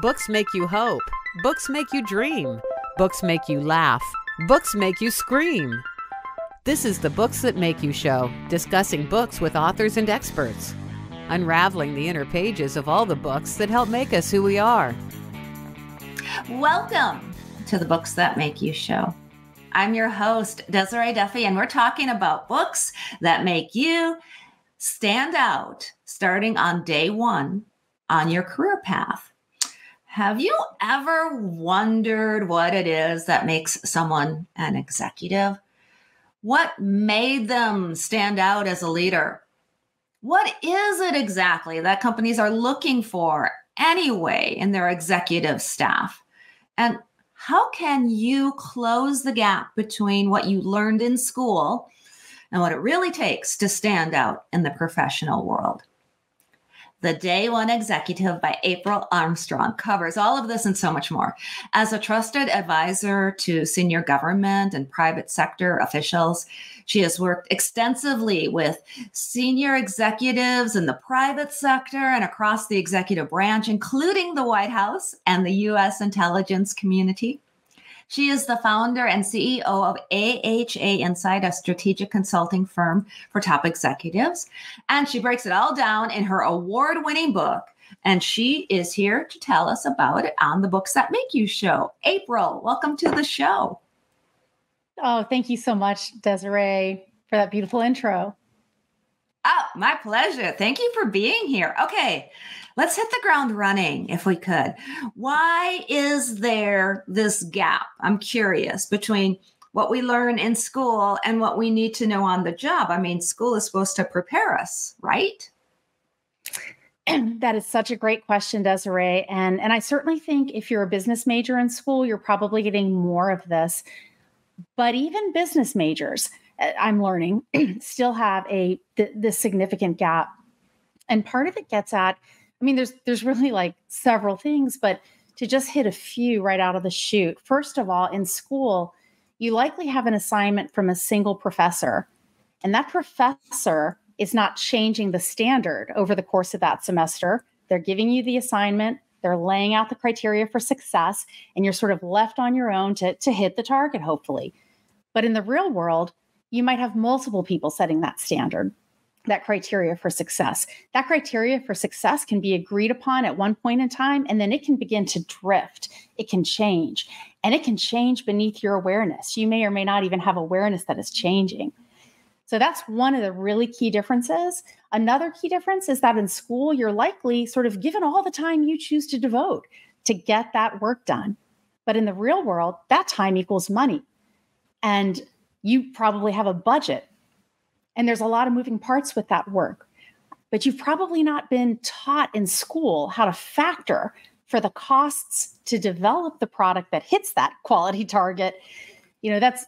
Books make you hope. Books make you dream. Books make you laugh. Books make you scream. This is the Books That Make You show, discussing books with authors and experts, unraveling the inner pages of all the books that help make us who we are. Welcome to the Books That Make You show. I'm your host, Desiree Duffy, and we're talking about books that make you stand out starting on day one on your career path. Have you ever wondered what it is that makes someone an executive? What made them stand out as a leader? What is it exactly that companies are looking for anyway in their executive staff? And how can you close the gap between what you learned in school and what it really takes to stand out in the professional world? The Day One Executive by April Armstrong covers all of this and so much more. As a trusted advisor to senior government and private sector officials, she has worked extensively with senior executives in the private sector and across the executive branch, including the White House and the U.S. intelligence community. She is the founder and CEO of AHA Insight, a strategic consulting firm for top executives. And she breaks it all down in her award-winning book. And she is here to tell us about it on the Books That Make You show. April, welcome to the show. Oh, thank you so much, Desiree, for that beautiful intro. Oh, my pleasure. Thank you for being here. Okay, let's hit the ground running if we could. Why is there this gap? I'm curious between what we learn in school and what we need to know on the job. I mean, school is supposed to prepare us, right? That is such a great question, Desiree. And I certainly think if you're a business major in school, you're probably getting more of this. But even business majors, I'm learning, still have this significant gap. And part of it gets at, I mean, there's really like several things, but to just hit a few right out of the chute. First of all, in school, you likely have an assignment from a single professor, and that professor is not changing the standard over the course of that semester. They're giving you the assignment, they're laying out the criteria for success, and you're sort of left on your own to hit the target, hopefully. But in the real world, you might have multiple people setting that standard, that criteria for success. That criteria for success can be agreed upon at one point in time, and then it can begin to drift. It can change, and it can change beneath your awareness. You may or may not even have awareness that it's changing. So that's one of the really key differences. Another key difference is that in school, you're likely sort of given all the time you choose to devote to get that work done. But in the real world, that time equals money. And you probably have a budget. And there's a lot of moving parts with that work. But you've probably not been taught in school how to factor for the costs to develop the product that hits that quality target. That's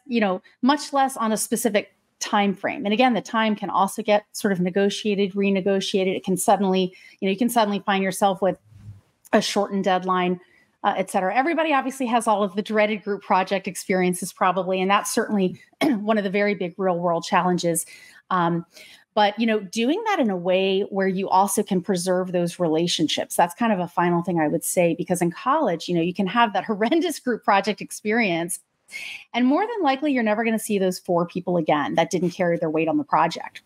much less on a specific time frame. And again, the time can also get sort of negotiated, renegotiated. It can suddenly, you can suddenly find yourself with a shortened deadline, et cetera. Everybody obviously has all of the dreaded group project experiences probably, and that's certainly one of the very big real world challenges. But doing that in a way where you also can preserve those relationships, that's kind of a final thing I would say, because in college, you can have that horrendous group project experience, and more than likely, you're never going to see those 4 people again that didn't carry their weight on the project.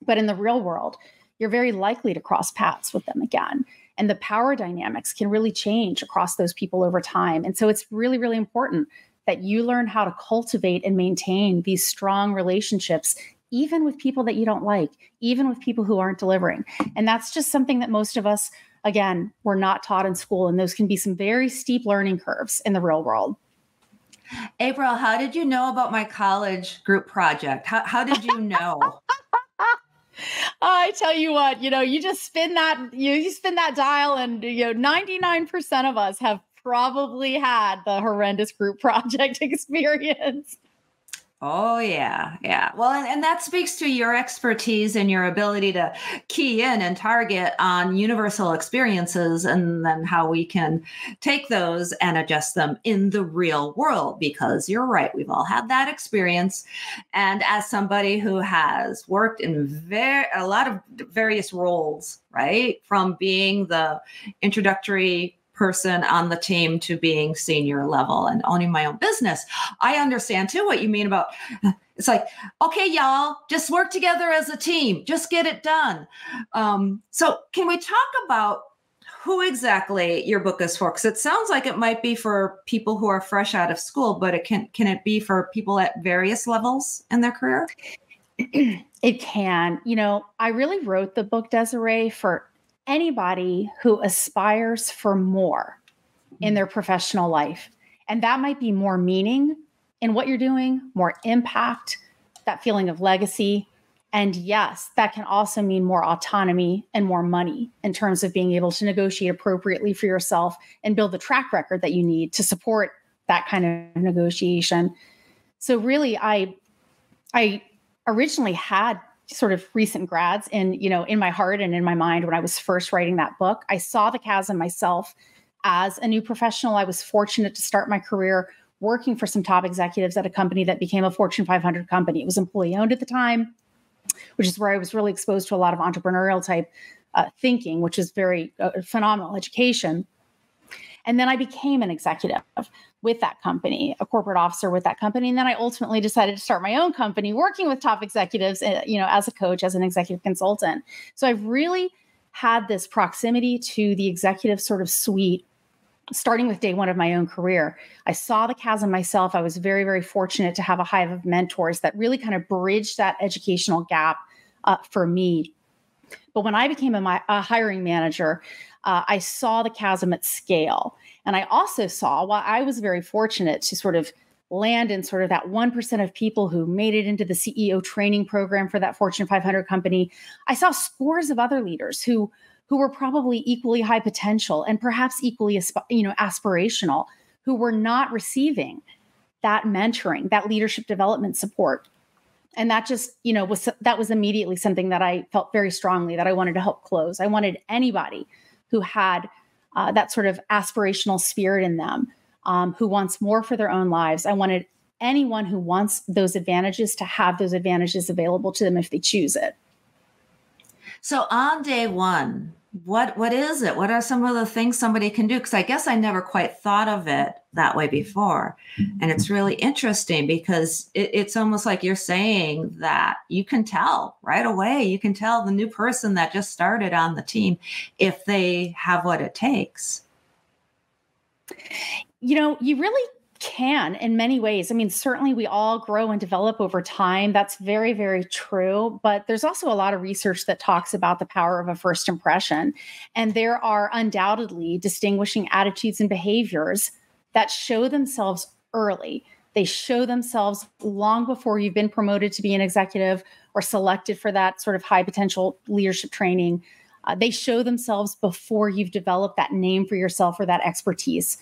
But in the real world, you're very likely to cross paths with them again. And the power dynamics can really change across those people over time. And so it's really, really important that you learn how to cultivate and maintain these strong relationships, even with people that you don't like, even with people who aren't delivering. And that's just something that most of us, again, were not taught in school. And those can be some very steep learning curves in the real world. April, how did you know about my college group project? How did you know? I tell you what, you just spin that, you spin that dial, and 99% of us have probably had the horrendous group project experience. Oh, yeah. Yeah. Well, and that speaks to your expertise and your ability to key in and target on universal experiences, and then how we can take those and adjust them in the real world, because you're right. We've all had that experience. And as somebody who has worked in a lot of various roles, right, from being the introductory person on the team to being senior level and owning my own business. I understand too what you mean about it's like, okay, y'all, just work together as a team, just get it done. So can we talk about who exactly your book is for? Because it sounds like it might be for people who are fresh out of school, but can it be for people at various levels in their career? It can. I really wrote the book, Desiree, for anybody who aspires for more in their professional life. And that might be more meaning in what you're doing, more impact, that feeling of legacy. And yes, that can also mean more autonomy and more money in terms of being able to negotiate appropriately for yourself and build the track record that you need to support that kind of negotiation. So really, I originally had sort of recent grads in my heart and in my mind when I was first writing that book. I saw the chasm myself as a new professional. I was fortunate to start my career working for some top executives at a company that became a Fortune 500 company. It was employee owned at the time, which is where I was really exposed to a lot of entrepreneurial type thinking, which is very phenomenal education. And then I became an executive with that company, a corporate officer with that company. And then I ultimately decided to start my own company working with top executives, as a coach, as an executive consultant. So I've really had this proximity to the executive sort of suite, starting with day one of my own career. I saw the chasm myself. I was very, very fortunate to have a hive of mentors that really kind of bridged that educational gap for me. But when I became a hiring manager, I saw the chasm at scale. And I also saw, while I was very fortunate to sort of land in sort of that 1% of people who made it into the CEO training program for that Fortune 500 company, I saw scores of other leaders who were probably equally high potential and perhaps equally aspirational, who were not receiving that mentoring, that leadership development support. And that just, was immediately something that I felt very strongly that I wanted to help close. I wanted anybody who had that sort of aspirational spirit in them, who wants more for their own lives. I wanted anyone who wants those advantages to have those advantages available to them if they choose it. So on day one, what is it? What are some of the things somebody can do? Because I guess I never quite thought of it that way before. And it's really interesting because it's almost like you're saying that you can tell right away. You can tell the new person that just started on the team if they have what it takes. You really can in many ways. I mean, certainly we all grow and develop over time. That's very, very true. But there's also a lot of research that talks about the power of a first impression. And there are undoubtedly distinguishing attitudes and behaviors that show themselves early. They show themselves long before you've been promoted to be an executive or selected for that sort of high potential leadership training. They show themselves before you've developed that name for yourself or that expertise.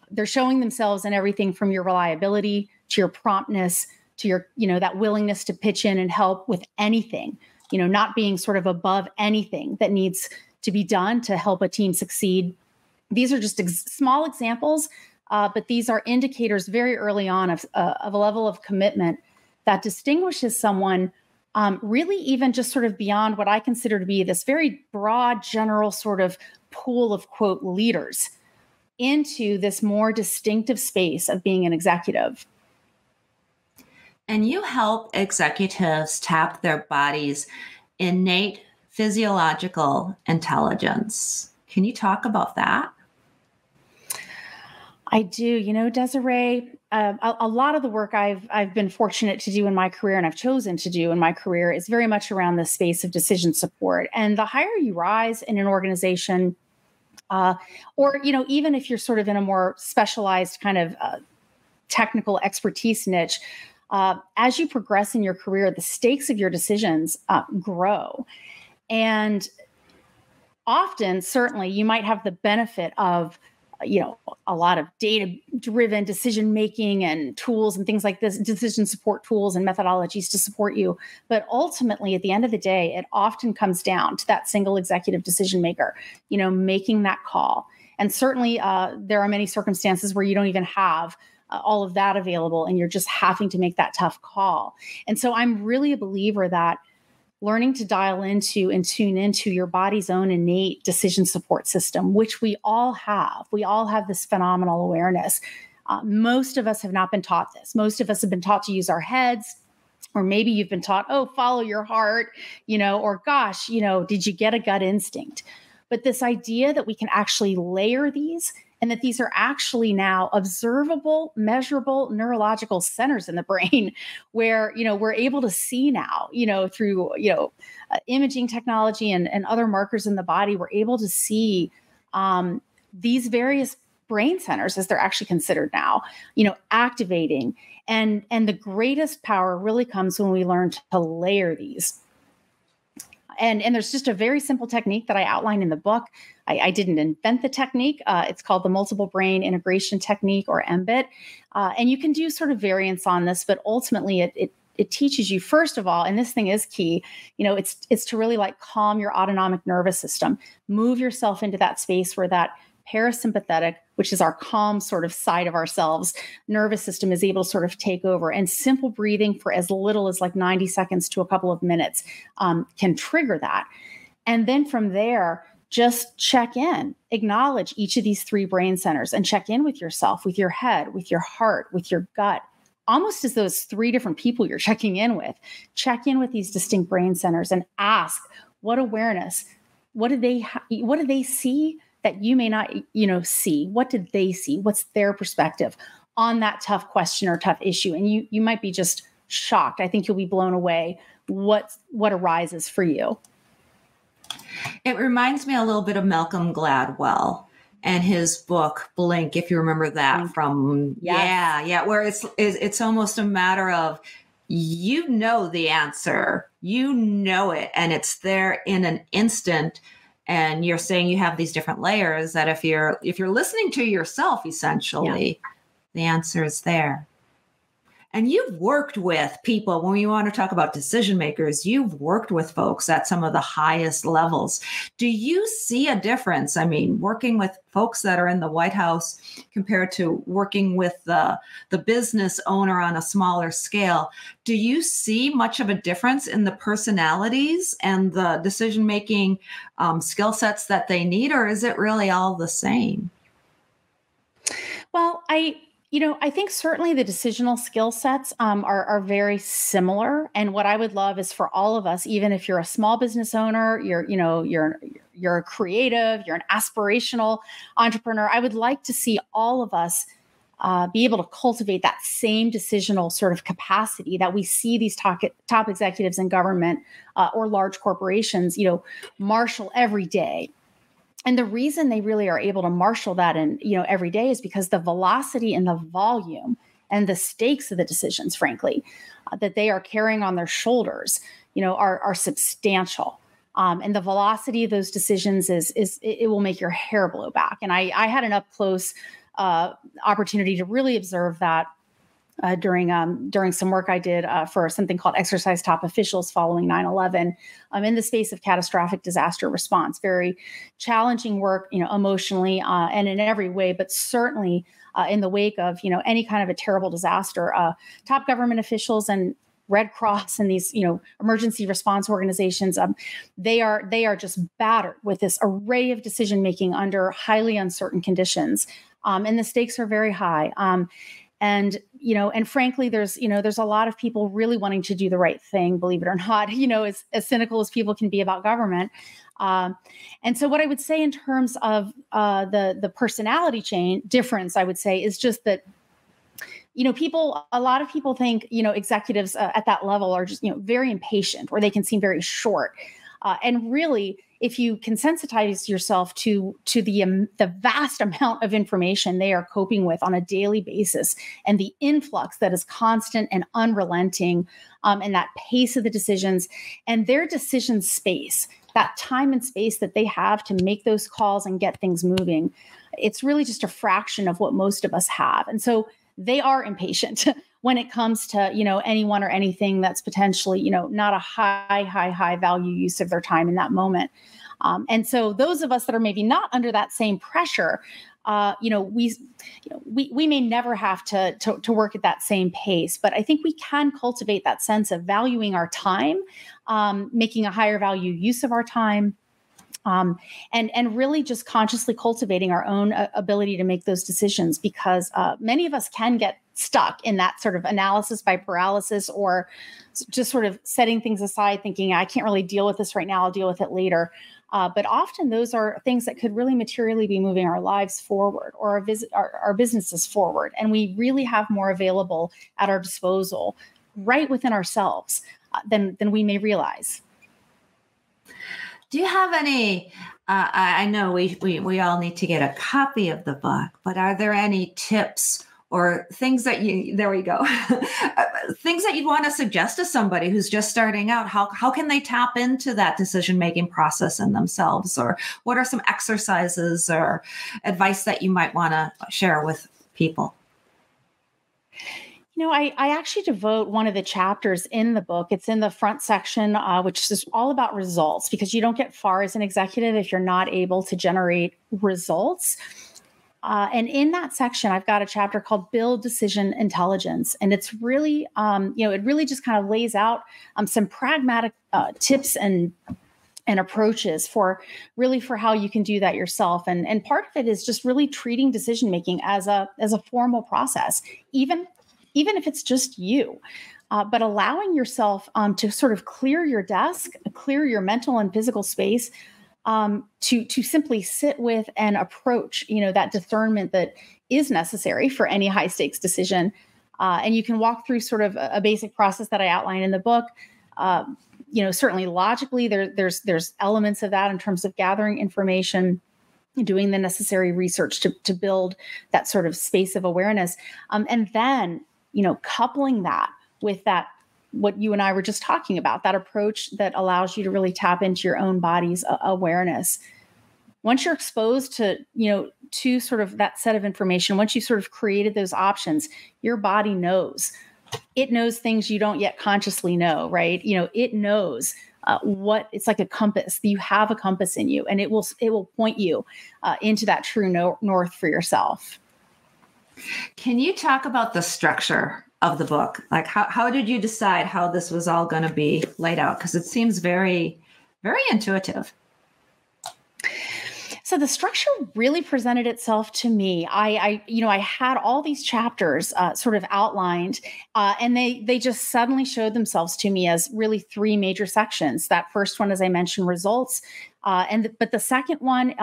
They're showing themselves in everything from your reliability to your promptness to your, that willingness to pitch in and help with anything, not being sort of above anything that needs to be done to help a team succeed. These are just small examples, but these are indicators very early on of a level of commitment that distinguishes someone really even just sort of beyond what I consider to be this very broad, general sort of pool of, quote, leaders into this more distinctive space of being an executive. And you help executives tap their body's innate physiological intelligence. Can you talk about that? I do. Desiree, a lot of the work I've been fortunate to do in my career and I've chosen to do in my career is very much around the space of decision support. And the higher you rise in an organization, or, even if you're sort of in a more specialized kind of technical expertise niche, as you progress in your career, the stakes of your decisions grow. And often, certainly, you might have the benefit of, a lot of data-driven decision-making and tools and things like this, decision support tools and methodologies to support you. But ultimately, at the end of the day, it often comes down to that single executive decision maker, making that call. And certainly, there are many circumstances where you don't even have all of that available and you're just having to make that tough call. And so I'm really a believer that learning to dial into and tune into your body's own innate decision support system, which we all have. We all have this phenomenal awareness. Most of us have not been taught this. Most of us have been taught to use our heads, or maybe you've been taught, oh, follow your heart, or gosh, did you get a gut instinct? But this idea that we can actually layer these, and that these are actually now observable, measurable neurological centers in the brain where, we're able to see now, through, imaging technology and other markers in the body, we're able to see these various brain centers, as they're actually considered now, activating. And the greatest power really comes when we learn to layer these. And there's just a very simple technique that I outline in the book. I didn't invent the technique. It's called the multiple brain integration technique, or MBIT. And you can do sort of variants on this, but ultimately it teaches you, first of all, and this thing is key, it's to really like calm your autonomic nervous system, move yourself into that space where that parasympathetic, which is our calm sort of side of ourselves, nervous system is able to sort of take over. And simple breathing for as little as like 90 seconds to a couple of minutes can trigger that. And then from there, just check in, acknowledge each of these three brain centers, and check in with yourself, with your head, with your heart, with your gut, almost as those three different people you're checking in with. Check in with these distinct brain centers and ask, what awareness, what do they see that you may not, see? What did they see? What's their perspective on that tough question or tough issue? And you might be just shocked. I think you'll be blown away what arises for you. It reminds me a little bit of Malcolm Gladwell and his book, Blink, if you remember that from, yes. Where it's almost a matter of, the answer, it, and it's there in an instant. And you're saying you have these different layers that if you're listening to yourself, essentially, the answer is there. And you've worked with people, when you want to talk about decision makers, you've worked with folks at some of the highest levels. Do you see a difference? I mean, working with folks that are in the White House compared to working with the business owner on a smaller scale, do you see much of a difference in the personalities and the decision-making skill sets that they need, or is it really all the same? Well, I think certainly the decisional skill sets are very similar. And what I would love is for all of us, even if you're a small business owner, you're a creative, you're an aspirational entrepreneur, I would like to see all of us be able to cultivate that same decisional sort of capacity that we see these top executives in government or large corporations, marshal every day. And the reason they really are able to marshal that in, every day is because the velocity and the volume and the stakes of the decisions, frankly, that they are carrying on their shoulders, are substantial. And the velocity of those decisions it will make your hair blow back. And I had an up close opportunity to really observe that during some work I did for something called Exercise Top Officials following 9/11 in the space of catastrophic disaster response. Very challenging work, emotionally and in every way, but certainly in the wake of, any kind of a terrible disaster, top government officials and Red Cross and these, emergency response organizations, they are just battered with this array of decision making under highly uncertain conditions, and the stakes are very high. And frankly, there's a lot of people really wanting to do the right thing, believe it or not, as cynical as people can be about government. And so what I would say in terms of the personality chain difference, I would say is just that, a lot of people think, executives at that level are just, very impatient, or they can seem very short. And really, if you can sensitize yourself to the vast amount of information they are coping with on a daily basis, and the influx that is constant and unrelenting, and that pace of the decisions and their decision space, that time and space that they have to make those calls and get things moving, it's really just a fraction of what most of us have. And so they are impatient when it comes to, anyone or anything that's potentially, not a high value use of their time in that moment. And so those of us that are maybe not under that same pressure, we may never have to work at that same pace, but I think we can cultivate that sense of valuing our time, making a higher value use of our time. And really just consciously cultivating our own ability to make those decisions, because many of us can get stuck in that sort of analysis by paralysis, or just sort of setting things aside, thinking, I can't really deal with this right now, I'll deal with it later. But often those are things that could really materially be moving our lives forward, or our businesses forward. And we really have more available at our disposal right within ourselves than we may realize. Do you have any, I know we all need to get a copy of the book, but are there any tips or things that there we go, things that you'd want to suggest to somebody who's just starting out? How can they tap into that decision-making process in themselves? Or what are some exercises or advice that you might want to share with people? I actually devote one of the chapters in the book. It's in the front section, which is all about results, because you don't get far as an executive if you're not able to generate results. And in that section, I've got a chapter called Build Decision Intelligence. And it's really, it really just kind of lays out some pragmatic tips and approaches for how you can do that yourself. And part of it is just really treating decision-making as a formal process, even if it's just you, but allowing yourself to sort of clear your desk, clear your mental and physical space, to simply sit with and approach, that discernment that is necessary for any high stakes decision. And you can walk through sort of a basic process that I outline in the book. Certainly logically, there's elements of that in terms of gathering information, doing the necessary research to build that sort of space of awareness. And then, coupling that with that, what you and I were just talking about, that approach that allows you to really tap into your own body's awareness. Once you're exposed to sort of that set of information, once you sort of created those options, your body knows. It knows things you don't yet consciously know, right? It knows what it's like a compass. You have a compass in you, and it will point you into that true north for yourself. Can you talk about the structure of the book? Like how did you decide how this was all going to be laid out? Because it seems very, very intuitive. So the structure really presented itself to me. I had all these chapters sort of outlined, and they just suddenly showed themselves to me as really three major sections. That first one, as I mentioned, results, but the second one,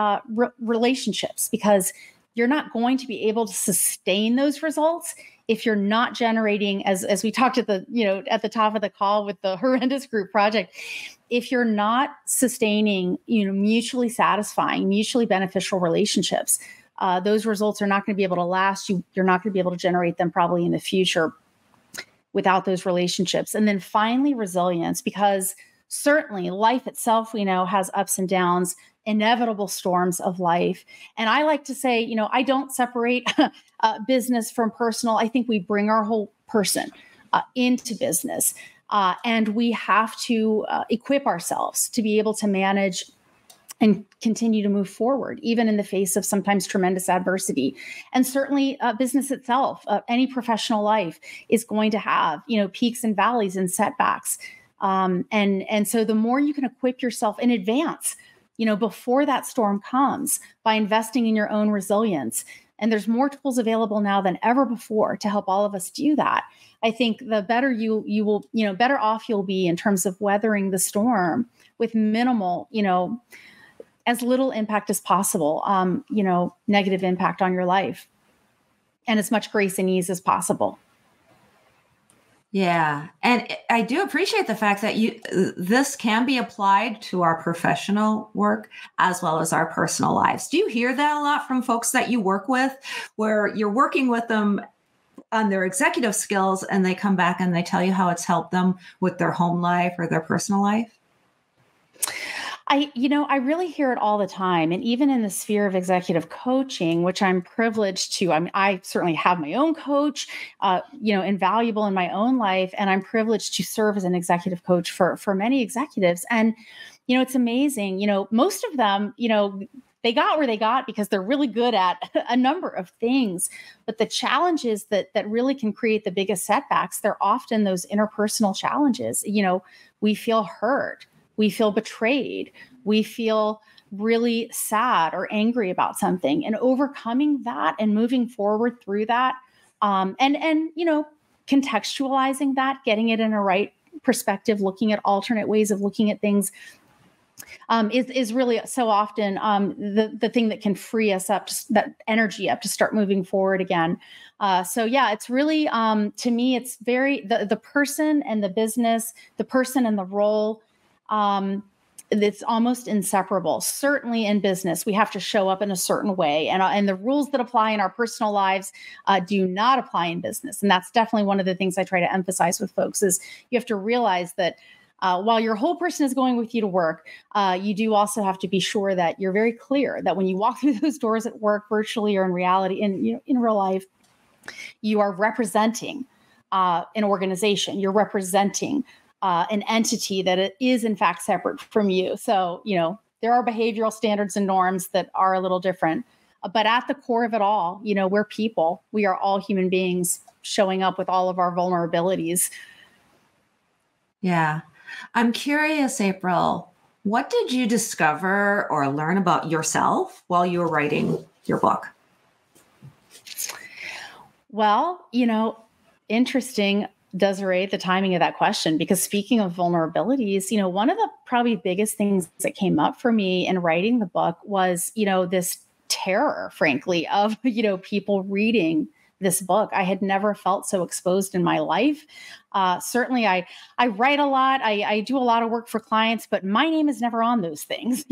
relationships, because you're not going to be able to sustain those results if you're not generating, as we talked at the top of the call with the horrendous group project, if you're not sustaining, mutually satisfying, mutually beneficial relationships, those results are not going to be able to last. You're not going to be able to generate them probably in the future without those relationships. And then finally, resilience, because certainly life itself, we know, has ups and downs, inevitable storms of life. And I like to say, I don't separate business from personal. I think we bring our whole person into business. And we have to equip ourselves to be able to manage and continue to move forward, even in the face of sometimes tremendous adversity. And certainly business itself, any professional life is going to have, peaks and valleys and setbacks. And so the more you can equip yourself in advance, before that storm comes, by investing in your own resilience. And there's more tools available now than ever before to help all of us do that. I think the better you will, better off you'll be in terms of weathering the storm with minimal, as little impact as possible, negative impact on your life, and as much grace and ease as possible. Yeah. And I do appreciate the fact that this can be applied to our professional work as well as our personal lives. Do you hear that a lot from folks that you work with, where you're working with them on their executive skills and they come back and they tell you how it's helped them with their home life or their personal life? I really hear it all the time. And even in the sphere of executive coaching, which I'm privileged to, I certainly have my own coach, invaluable in my own life. And I'm privileged to serve as an executive coach for many executives. And, it's amazing, most of them, they got where they got because they're really good at a number of things. But the challenges that really can create the biggest setbacks, they're often those interpersonal challenges. We feel hurt, we feel betrayed, we feel really sad or angry about something, and overcoming that and moving forward through that, and contextualizing that, getting it in a right perspective, looking at alternate ways of looking at things, is really so often the thing that can free us up, that energy up to start moving forward again. So yeah, it's really, to me, it's very, the person and the business, the person and the role, it's almost inseparable. Certainly in business, we have to show up in a certain way, and the rules that apply in our personal lives do not apply in business. And that's definitely one of the things I try to emphasize with folks is you have to realize that while your whole person is going with you to work, you do also have to be sure that you're very clear that when you walk through those doors at work, virtually or in reality, in real life, you are representing an organization. You're representing an entity that it is in fact separate from you. So, there are behavioral standards and norms that are a little different, but at the core of it all, we're people. We are all human beings showing up with all of our vulnerabilities. Yeah. I'm curious, April, what did you discover or learn about yourself while you were writing your book? Well, interesting, Desiree, the timing of that question, because speaking of vulnerabilities, one of the probably biggest things that came up for me in writing the book was, this terror, frankly, of, people reading this book. I had never felt so exposed in my life. Certainly I write a lot. I do a lot of work for clients, but my name is never on those things,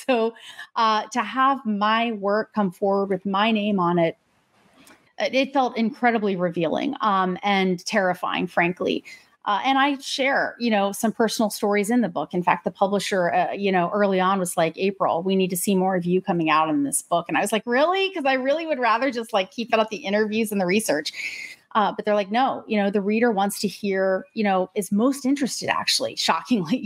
so to have my work come forward with my name on it, it felt incredibly revealing and terrifying, frankly. And I share, some personal stories in the book. In fact, the publisher, early on was like, April, we need to see more of you coming out in this book. And I was like, really? Because I really would rather just keep it at the interviews and the research. But they're like, no, the reader wants to hear, is most interested, actually, shockingly,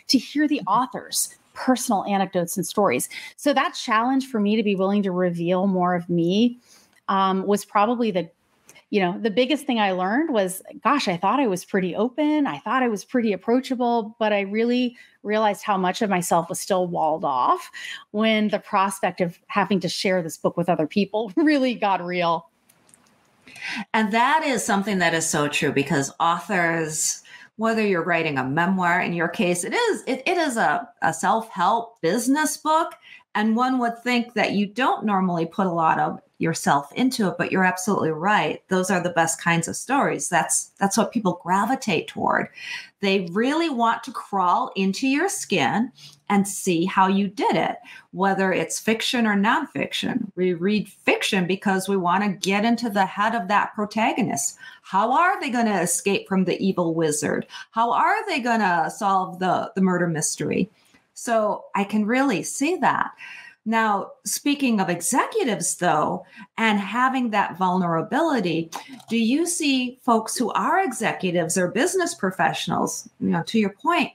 to hear the author's personal anecdotes and stories. So that challenge for me to be willing to reveal more of me was probably the biggest thing I learned was, gosh, I thought I was pretty open. I thought I was pretty approachable, but I really realized how much of myself was still walled off when the prospect of having to share this book with other people really got real. And that is something that is so true, because authors, whether you're writing a memoir, in your case, it is a self-help business book. And one would think that you don't normally put a lot of yourself into it, but you're absolutely right. Those are the best kinds of stories. That's what people gravitate toward. They really want to crawl into your skin and see how you did it, whether it's fiction or nonfiction. We read fiction because we want to get into the head of that protagonist. How are they going to escape from the evil wizard? How are they going to solve the murder mystery? So I can really see that. Now, speaking of executives, though, and having that vulnerability, do you see folks who are executives or business professionals, to your point,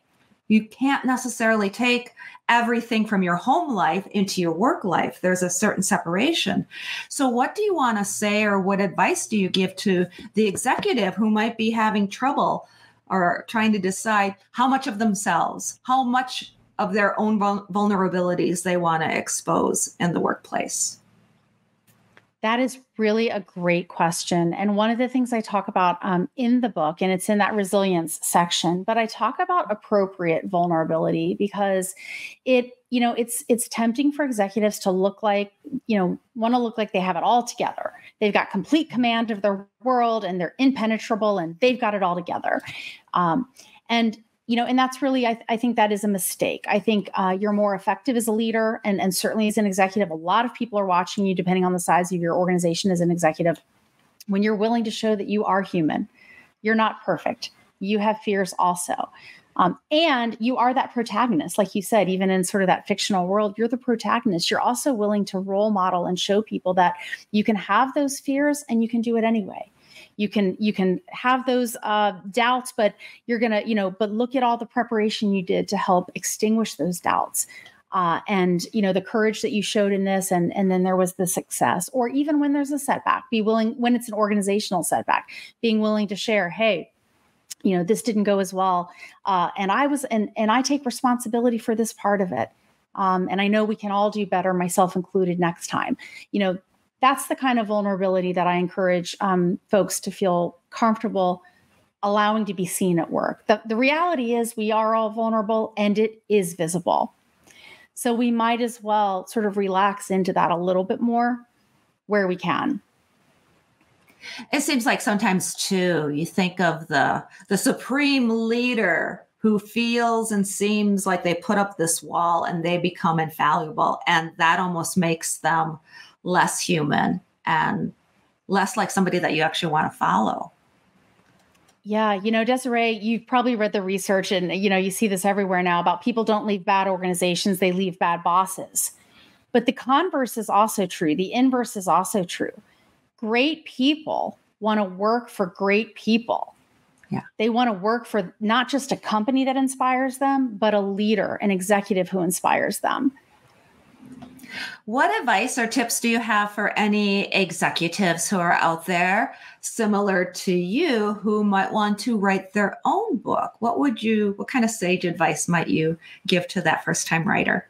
you can't necessarily take everything from your home life into your work life. There's a certain separation. So what do you want to say, or what advice do you give to the executive who might be having trouble or trying to decide how much of themselves, how much of their own vulnerabilities they want to expose in the workplace? That is really a great question. And one of the things I talk about in the book, and it's in that resilience section, but I talk about appropriate vulnerability because it's tempting for executives to look like, want to look like they have it all together. They've got complete command of their world and they're impenetrable and they've got it all together. And that's really, I think that is a mistake. I think you're more effective as a leader and certainly as an executive. A lot of people are watching you, depending on the size of your organization as an executive, when you're willing to show that you are human. You're not perfect. You have fears also. And you are that protagonist. Like you said, even in sort of that fictional world, you're the protagonist. You're also willing to role model and show people that you can have those fears and you can do it anyway. You can have those doubts, but you're going to, but look at all the preparation you did to help extinguish those doubts. and the courage that you showed in this, and then there was the success. Or even when there's a setback, be willing, when it's an organizational setback, being willing to share, hey, this didn't go as well, and I take responsibility for this part of it, and I know we can all do better, myself included, next time. That's the kind of vulnerability that I encourage folks to feel comfortable allowing to be seen at work. The reality is we are all vulnerable, and it is visible. So we might as well sort of relax into that a little bit more where we can. It seems like sometimes too, you think of the supreme leader who feels and seems like they put up this wall and they become infallible. And that almost makes them less human and less like somebody that you actually want to follow. Yeah. Desiree, you've probably read the research, and, you see this everywhere now about people don't leave bad organizations, they leave bad bosses. But the converse is also true. The inverse is also true. Great people want to work for great people. Yeah. They want to work for not just a company that inspires them, but a leader, an executive who inspires them. What advice or tips do you have for any executives who are out there similar to you who might want to write their own book? What kind of sage advice might you give to that first-time writer?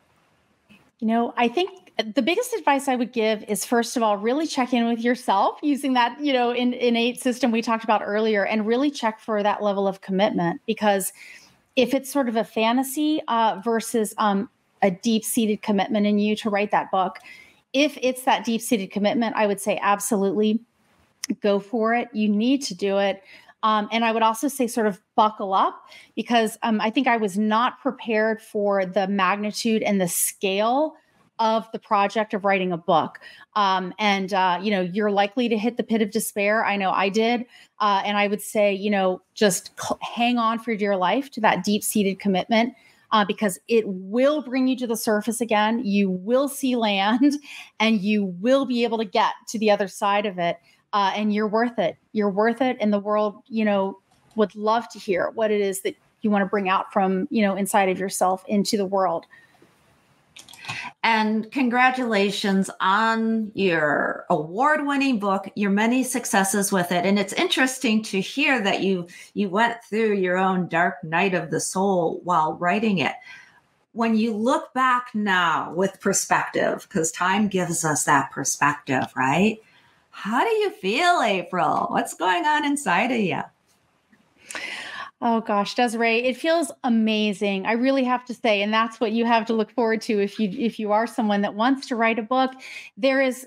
I think the biggest advice I would give is, first of all, really check in with yourself using that, innate system we talked about earlier, and really check for that level of commitment. Because if it's sort of a fantasy versus a deep-seated commitment in you to write that book, if it's that deep-seated commitment, I would say absolutely go for it. You need to do it. And I would also say sort of buckle up, because I think I was not prepared for the magnitude and the scale of the project of writing a book. You're likely to hit the pit of despair. I know I did. And I would say, just hang on for dear life to that deep-seated commitment, because it will bring you to the surface again. You will see land, and you will be able to get to the other side of it. And you're worth it. You're worth it. And the world, would love to hear what it is that you want to bring out from, inside of yourself into the world. And congratulations on your award-winning book, your many successes with it. And it's interesting to hear that you went through your own dark night of the soul while writing it. When you look back now with perspective, because time gives us that perspective, right? How do you feel, April? What's going on inside of you? Oh gosh, Desiree, it feels amazing. I really have to say, and that's what you have to look forward to if you are someone that wants to write a book. There's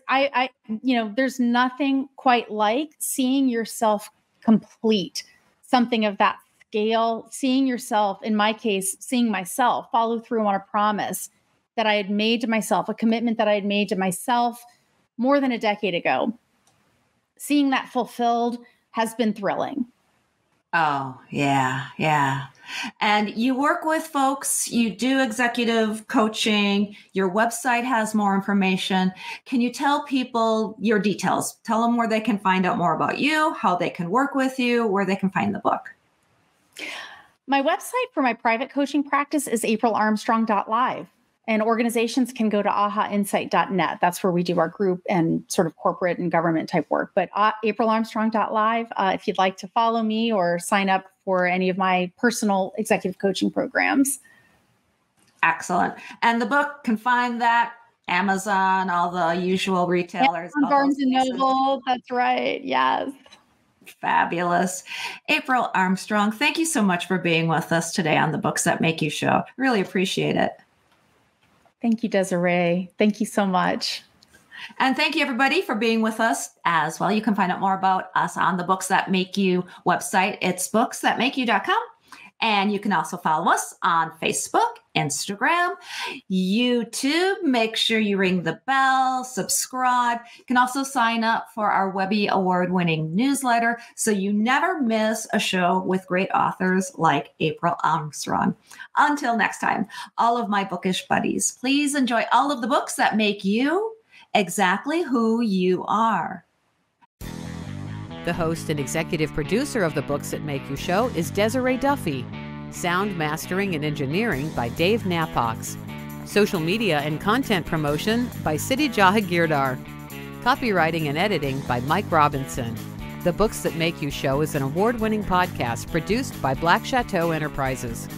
nothing quite like seeing yourself complete something of that scale, seeing yourself, in my case, seeing myself follow through on a promise that I had made to myself, a commitment that I had made to myself more than a decade ago. Seeing that fulfilled has been thrilling. Oh, yeah, yeah. And you work with folks, you do executive coaching, your website has more information. Can you tell people your details? Tell them where they can find out more about you, how they can work with you, where they can find the book. My website for my private coaching practice is aprilarmstrong.live. And organizations can go to ahainsight.net. That's where we do our group and sort of corporate and government type work. But aprilarmstrong.live, if you'd like to follow me or sign up for any of my personal executive coaching programs. Excellent. And the book, can find that Amazon, all the usual retailers. Amazon, Barnes and Noble. That's right. Yes. Fabulous. April Armstrong, thank you so much for being with us today on the Books That Make You show. Really appreciate it. Thank you, Desiree. Thank you so much. And thank you, everybody, for being with us as well. You can find out more about us on the Books That Make You website. It's booksthatmakeyou.com. And you can also follow us on Facebook, Instagram, YouTube. Make sure you ring the bell, subscribe. You can also sign up for our Webby Award-winning newsletter so you never miss a show with great authors like April Armstrong. Until next time, all of my bookish buddies, please enjoy all of the books that make you exactly who you are. The host and executive producer of the Books That Make You show is Desiree Duffy. Sound mastering and engineering by Dave Napox. Social media and content promotion by Siddhi Jahagirdar. Copywriting and editing by Mike Robinson. The Books That Make You Show is an award-winning podcast produced by Black Chateau Enterprises.